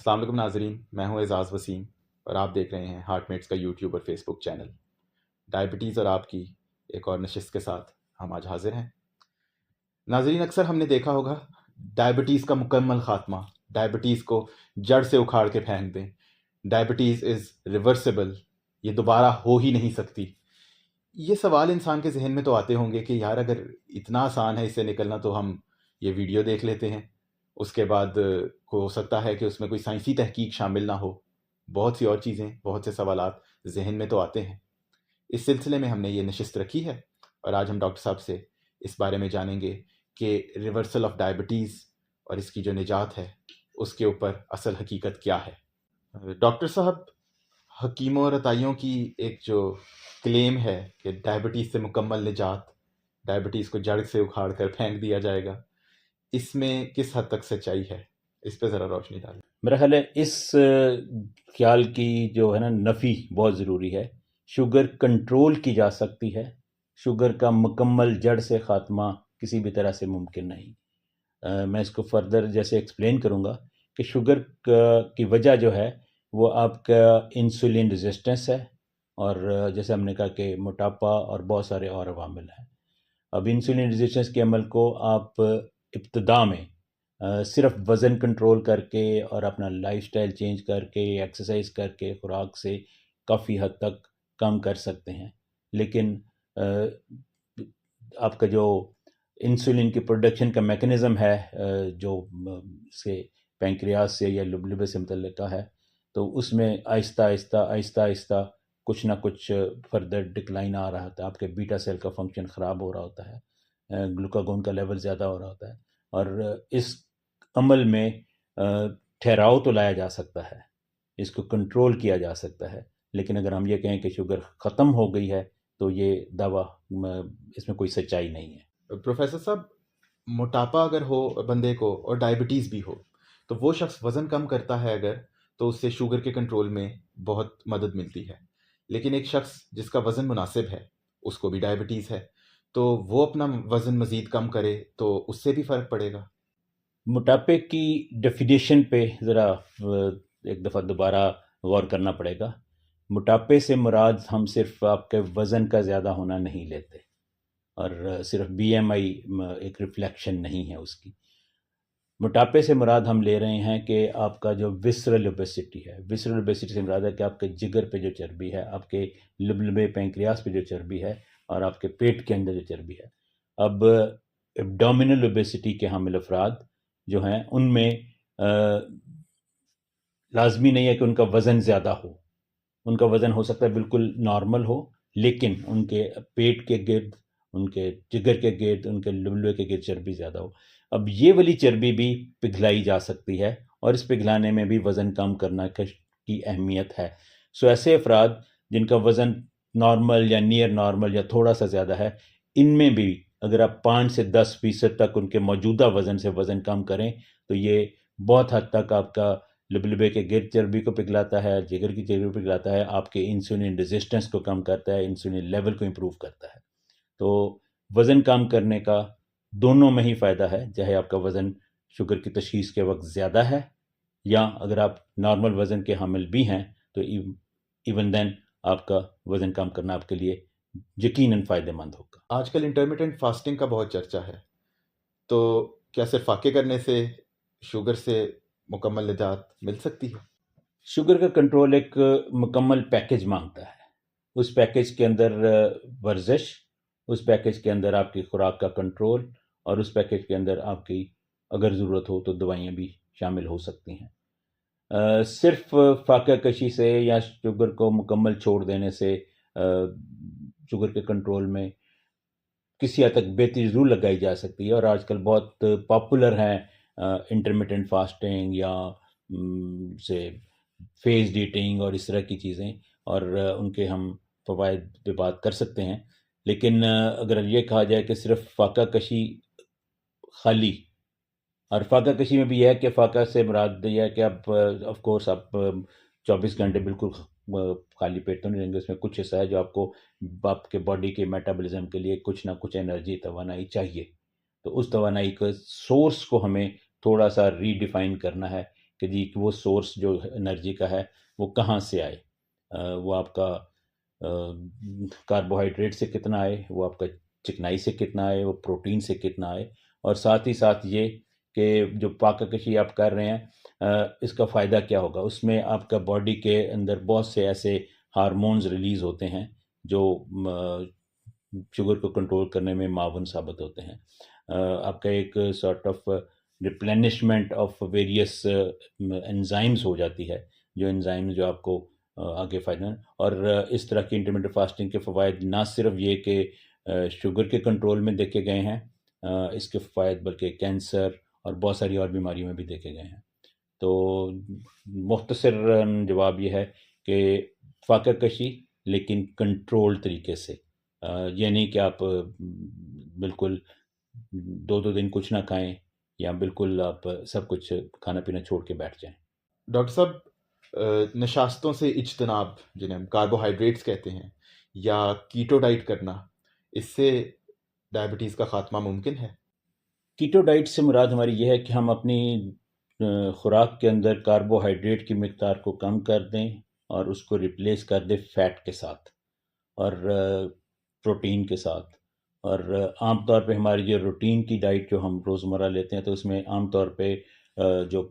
السلام علیکم ناظرین، میں ہوں اعزاز وسیم اور آپ دیکھ رہے ہیں ہارٹ میٹس کا یوٹیوب اور فیس بک چینل۔ ڈائبٹیز اور آپ کی ایک اور نشست کے ساتھ ہم آج حاضر ہیں۔ ناظرین، اکثر ہم نے دیکھا ہوگا ڈائبٹیز کا مکمل خاتمہ، ڈائبٹیز کو جڑ سے اکھاڑ کے پھینک دیں، ڈائبٹیز از ریورسیبل، یہ دوبارہ ہو ہی نہیں سکتی۔ یہ سوال انسان کے ذہن میں تو آتے ہوں گے کہ یار اگر اتنا آسان ہے اس سے نکلنا تو ہم یہ ویڈیو دیکھ لیتے ہیں، اس کے بعد ہو سکتا ہے کہ اس میں کوئی سائنسی تحقیق شامل نہ ہو، بہت سی اور چیزیں، بہت سے سوالات ذہن میں تو آتے ہیں۔ اس سلسلے میں ہم نے یہ نشست رکھی ہے اور آج ہم ڈاکٹر صاحب سے اس بارے میں جانیں گے کہ ریورسل آف ڈائبٹیز اور اس کی جو نجات ہے اس کے اوپر اصل حقیقت کیا ہے۔ ڈاکٹر صاحب، حکیموں اور عطائیوں کی ایک جو کلیم ہے کہ ڈائبٹیز سے مکمل نجات، ڈائبٹیز کو جڑ سے اکھاڑ کر پھینک دیا جائے گا، اس میں کس حد تک سچائی ہے؟ اس پہ ذرا روشنی ڈالیں۔ میرا خیال ہے اس خیال کی جو ہے نا نفی بہت ضروری ہے۔ شوگر کنٹرول کی جا سکتی ہے، شوگر کا مکمل جڑ سے خاتمہ کسی بھی طرح سے ممکن نہیں۔ میں اس کو فردر جیسے ایکسپلین کروں گا کہ شوگر کی وجہ جو ہے وہ آپ کا انسولین ریزسٹنس ہے، اور جیسے ہم نے کہا کہ موٹاپا اور بہت سارے اور عوامل ہیں۔ اب انسولین ریزسٹنس کے عمل کو آپ ابتدا میں صرف وزن کنٹرول کر کے اور اپنا لائف سٹائل چینج کر کے، ایکسرسائز کر کے، خوراک سے کافی حد تک کم کر سکتے ہیں، لیکن آپ کا جو انسولین کی پروڈکشن کا میکنزم ہے جو سے پینکریاس سے یا لبلبے سے متعلقہ ہے، تو اس میں آہستہ آہستہ کچھ نہ کچھ فردر ڈکلائن آ رہا ہوتا ہے۔ آپ کے بیٹا سیل کا فنکشن خراب ہو رہا ہوتا ہے، گلوکاگون کا لیول زیادہ ہو رہا ہوتا ہے، اور اس عمل میں ٹھہراؤ تو لایا جا سکتا ہے، اس کو کنٹرول کیا جا سکتا ہے، لیکن اگر ہم یہ کہیں کہ شوگر ختم ہو گئی ہے تو یہ دعویٰ اس میں کوئی سچائی نہیں ہے۔ پروفیسر صاحب، موٹاپا اگر ہو بندے کو اور ڈائبٹیز بھی ہو تو وہ شخص وزن کم کرتا ہے اگر، تو اس سے شوگر کے کنٹرول میں بہت مدد ملتی ہے، لیکن ایک شخص جس کا وزن مناسب ہے، اس کو بھی ڈائبٹیز ہے، تو وہ اپنا وزن مزید کم کرے تو اس سے بھی فرق پڑے گا؟ موٹاپے کی ڈیفینیشن پہ ذرا ایک دفعہ دوبارہ غور کرنا پڑے گا۔ موٹاپے سے مراد ہم صرف آپ کے وزن کا زیادہ ہونا نہیں لیتے، اور صرف بی ایم آئی ایک ریفلیکشن نہیں ہے اس کی۔ موٹاپے سے مراد ہم لے رہے ہیں کہ آپ کا جو وسرل اوبیسٹی ہے، وسرل اوبیسٹی سے مراد ہے کہ آپ کے جگر پہ جو چربی ہے، آپ کے لبلبے پینکریاس پہ جو چربی ہے، اور آپ کے پیٹ کے اندر جو چربی ہے۔ اب ایبڈومینل اوبیسٹی کے حامل افراد جو ہیں ان میں لازمی نہیں ہے کہ ان کا وزن زیادہ ہو، ان کا وزن ہو سکتا ہے بالکل نارمل ہو، لیکن ان کے پیٹ کے گرد، ان کے جگر کے گرد، ان کے لبلبے کے گرد چربی زیادہ ہو۔ اب یہ والی چربی بھی پگھلائی جا سکتی ہے، اور اس پگھلانے میں بھی وزن کم کرنا کی اہمیت ہے۔ سو ایسے افراد جن کا وزن نارمل یا نیئر نارمل یا تھوڑا سا زیادہ ہے، ان میں بھی اگر آپ 5 سے 10% تک ان کے موجودہ وزن سے وزن کم کریں تو یہ بہت حد تک آپ کا لبلبے کے گرد چربی کو پگھلاتا ہے، جگر کی چربی کو پگھلاتا ہے، آپ کے انسولین ریزسٹنس کو کم کرتا ہے، انسولین لیول کو امپروو کرتا ہے۔ تو وزن کم کرنے کا دونوں میں ہی فائدہ ہے، چاہے آپ کا وزن شوگر کی تشخیص کے وقت زیادہ ہے، یا اگر آپ نارمل وزن کے حامل بھی ہیں تو ایون دین آپ کا وزن کم کرنا آپ کے لیے یقیناً فائدہ مند ہوگا۔ آج کل انٹرمیٹنٹ فاسٹنگ کا بہت چرچا ہے، تو کیا صرف فاقے کرنے سے شوگر سے مکمل نجات مل سکتی ہے؟ شوگر کا کنٹرول ایک مکمل پیکج مانگتا ہے۔ اس پیکج کے اندر ورزش، اس پیکج کے اندر آپ کی خوراک کا کنٹرول، اور اس پیکج کے اندر آپ کی اگر ضرورت ہو تو دوائیاں بھی شامل ہو سکتی ہیں۔ صرف فاقہ کشی سے یا شوگر کو مکمل چھوڑ دینے سے شوگر کے کنٹرول میں کسی حد تک بہتری ضرور لگائی جا سکتی ہے، اور آج کل بہت پاپولر ہیں انٹرمیٹنٹ فاسٹنگ یا سے فیزڈ ایٹنگ اور اس طرح کی چیزیں، اور ان کے ہم فوائد پہ بات کر سکتے ہیں۔ لیکن اگر یہ کہا جائے کہ صرف فاقہ کشی خالی، اور فاقہ کشی میں بھی یہ ہے کہ فاقہ سے مراد یہ ہے کہ آپ آف کورس آپ 24 گھنٹے بالکل خالی پیٹ تو نہیں رہیں گے، اس میں کچھ حصہ ہے جو آپ کے باڈی کے میٹابولزم کے لیے کچھ نہ کچھ انرجی، توانائی چاہیے۔ تو اس توانائی کے سورس کو ہمیں تھوڑا سا ری ڈیفائن کرنا ہے کہ جی وہ سورس جو انرجی کا ہے وہ کہاں سے آئے، وہ آپ کا کاربوہائیڈریٹ سے کتنا آئے، وہ آپ کا چکنائی سے کتنا آئے، وہ پروٹین سے کتنا آئے، اور ساتھ ہی ساتھ یہ کہ جو پاکہ کشی آپ کر رہے ہیں اس کا فائدہ کیا ہوگا۔ اس میں آپ کا باڈی کے اندر بہت سے ایسے ہارمونز ریلیز ہوتے ہیں جو شوگر کو کنٹرول کرنے میں معاون ثابت ہوتے ہیں۔ آپ کا ایک sort of replenishment of various enzymes ہو جاتی ہے، جو انزائمز جو آپ کو آگے فائدہ ہیں۔ اور اس طرح کی انٹرمیٹنٹ فاسٹنگ کے فوائد نہ صرف یہ کہ شوگر کے کنٹرول میں دیکھے گئے ہیں، اس کے فوائد بلکہ کینسر اور بہت ساری اور بیماریوں میں بھی دیکھے گئے ہیں۔ تو مختصر جواب یہ ہے کہ فاقہ کشی لیکن کنٹرول طریقے سے، یہ نہیں کہ آپ بالکل 2 دن کچھ نہ کھائیں یا بالکل آپ سب کچھ کھانا پینا چھوڑ کے بیٹھ جائیں۔ ڈاکٹر صاحب، نشاستوں سے اجتناب جنہیں ہم کاربوہائیڈریٹس کہتے ہیں یا کیٹو ڈائٹ کرنا، اس سے ڈائبٹیز کا خاتمہ ممکن ہے؟ کیٹو ڈائٹ سے مراد ہماری یہ ہے کہ ہم اپنی خوراک کے اندر کاربوہائیڈریٹ کی مقدار کو کم کر دیں اور اس کو ریپلیس کر دیں فیٹ کے ساتھ اور پروٹین کے ساتھ۔ اور عام طور پہ ہماری جو روٹین کی ڈائٹ جو ہم روزمرہ لیتے ہیں تو اس میں عام طور پہ جو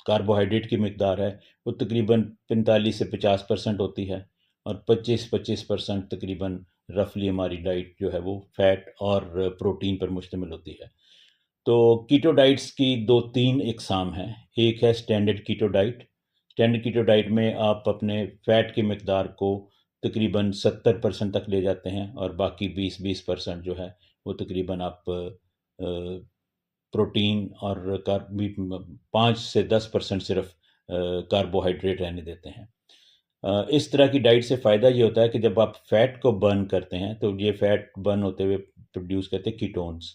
کاربوہائیڈریٹ کی مقدار ہے وہ تقریباً 45 سے 50% ہوتی ہے، اور 25% تقریباً رفلی ہماری ڈائٹ جو ہے وہ فیٹ اور پروٹین پر مشتمل ہوتی ہے۔ تو کیٹو ڈائٹس کی 2-3 اقسام ہیں۔ ایک ہے اسٹینڈرڈ کیٹو ڈائٹ۔ اسٹینڈرڈ کیٹو ڈائٹ میں آپ اپنے فیٹ کی مقدار کو تقریباً 70% تک لے جاتے ہیں، اور باقی 20% جو ہے وہ تقریباً آپ پروٹین اور 5 سے 10% صرف کاربوہائیڈریٹ رہنے دیتے ہیں۔ اس طرح کی ڈائٹ سے فائدہ یہ ہوتا ہے کہ جب آپ فیٹ کو برن کرتے ہیں تو یہ فیٹ برن ہوتے ہوئے پروڈیوس کرتے ہیں کیٹونز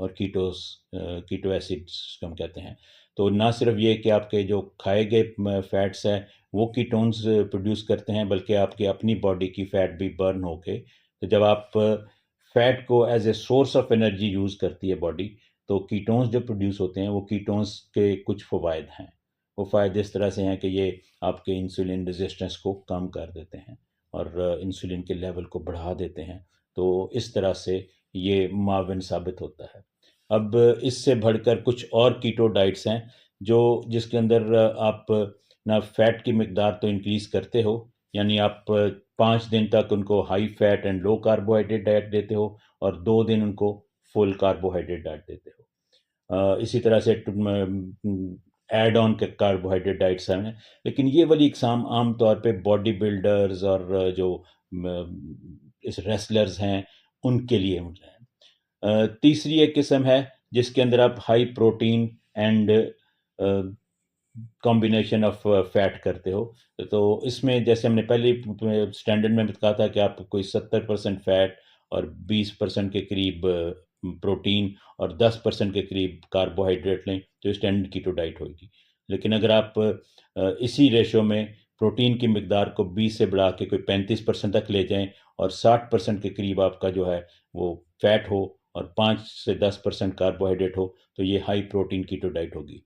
اور کیٹو ایسڈز ہم کہتے ہیں۔ تو نہ صرف یہ کہ آپ کے جو کھائے گئے فیٹس ہیں وہ کیٹونز پروڈیوس کرتے ہیں، بلکہ آپ کی اپنی باڈی کی فیٹ بھی برن ہو کے، تو جب آپ فیٹ کو as a source of energy use کرتی ہے باڈی، تو کیٹونز جو پروڈیوس ہوتے ہیں وہ کیٹونز کے کچھ فوائد ہیں۔ وہ فائدے اس طرح سے ہیں کہ یہ آپ کے انسولین ریزسٹنس کو کم کر دیتے ہیں اور انسولین کے لیول کو بڑھا دیتے ہیں، تو اس طرح سے یہ معاون ثابت ہوتا ہے۔ اب اس سے بڑھ کر کچھ اور کیٹو ڈائٹس ہیں جس کے اندر آپ نہ فیٹ کی مقدار تو انکریز کرتے ہو، یعنی آپ 5 دن تک ان کو high fat and low carbohydrate diet دیتے ہو اور 2 دن ان کو فل کاربوہائیڈریٹ ڈائٹ دیتے ہو۔ اسی طرح سے ایڈ آن کے کاربوہائیڈریٹ ڈائٹس ہیں، لیکن یہ والی اقسام عام طور پہ باڈی بلڈرز اور جو اس ریسلرز ہیں ان کے لیے ہیں۔ تیسری ایک قسم ہے جس کے اندر آپ high protein and combination of fat کرتے ہو، تو اس میں جیسے ہم نے پہلے اسٹینڈرڈ میں کہا تھا کہ آپ کوئی 70% فیٹ اور 20% کے قریب پروٹین اور 10% کے قریب کاربوہائیڈریٹ لیں تو اسٹینڈرڈ کیٹو ڈائٹ ہوگی۔ لیکن اگر آپ اسی ریشو میں پروٹین کی مقدار کو 20 سے بڑھا کے کوئی 35% تک لے جائیں اور 60% کے قریب آپ کا جو ہے وہ فیٹ ہو اور 5 سے 10% کاربوہائیڈریٹ ہو تو یہ ہائی پروٹین کیٹو ڈائٹ ہوگی۔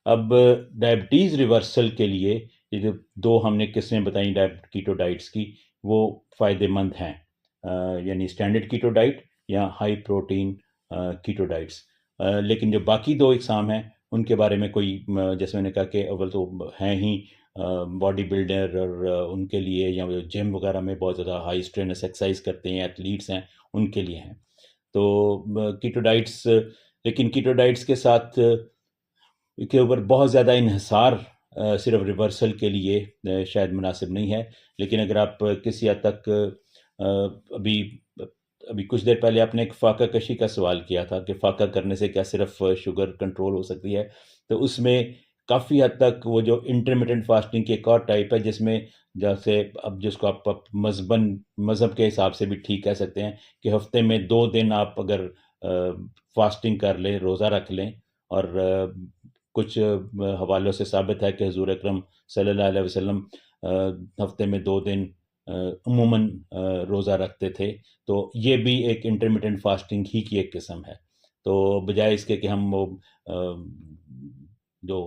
اب ڈائبٹیز ریورسل کے لیے یہ جو 2 ہم نے قسمیں بتائیں کیٹو ڈائٹس کی وہ فائدے مند ہیں، یعنی اسٹینڈرڈ کیٹو ڈائٹ یا ہائی پروٹین کیٹو ڈائٹس۔ لیکن جو باقی 2 اقسام ہیں ان کے بارے میں کوئی جیسے میں نے کہا کہ اول تو ہیں ہی باڈی بلڈر اور ان کے لیے، یا جم وغیرہ میں بہت زیادہ ہائی اسٹرینس ایکسرسائز کرتے ہیں ایتھلیٹس ہیں ان کے لیے ہیں۔ تو کیٹو ڈائٹس، لیکن کیٹو ڈائٹس کے ساتھ کے اوپر بہت زیادہ انحصار صرف ریورسل کے لیے شاید مناسب نہیں ہے۔ لیکن اگر آپ کسی حد تک ابھی کچھ دیر پہلے آپ نے ایک فاقہ کشی کا سوال کیا تھا کہ فاقہ کرنے سے کیا صرف شوگر کنٹرول ہو سکتی ہے، تو اس میں کافی حد تک وہ جو انٹرمیٹنٹ فاسٹنگ کی ایک اور ٹائپ ہے جس میں جیسے اب جس کو آپ مذہب کے حساب سے بھی ٹھیک کہہ سکتے ہیں کہ ہفتے میں 2 دن آپ اگر فاسٹنگ کر لیں، روزہ رکھ لیں، اور کچھ حوالوں سے ثابت ہے کہ حضور اکرم صلی اللہ علیہ وسلم ہفتے میں 2 دن عموماً روزہ رکھتے تھے، تو یہ بھی ایک انٹرمیٹنٹ فاسٹنگ ہی کی ایک قسم ہے۔ تو بجائے اس کے کہ ہم وہ جو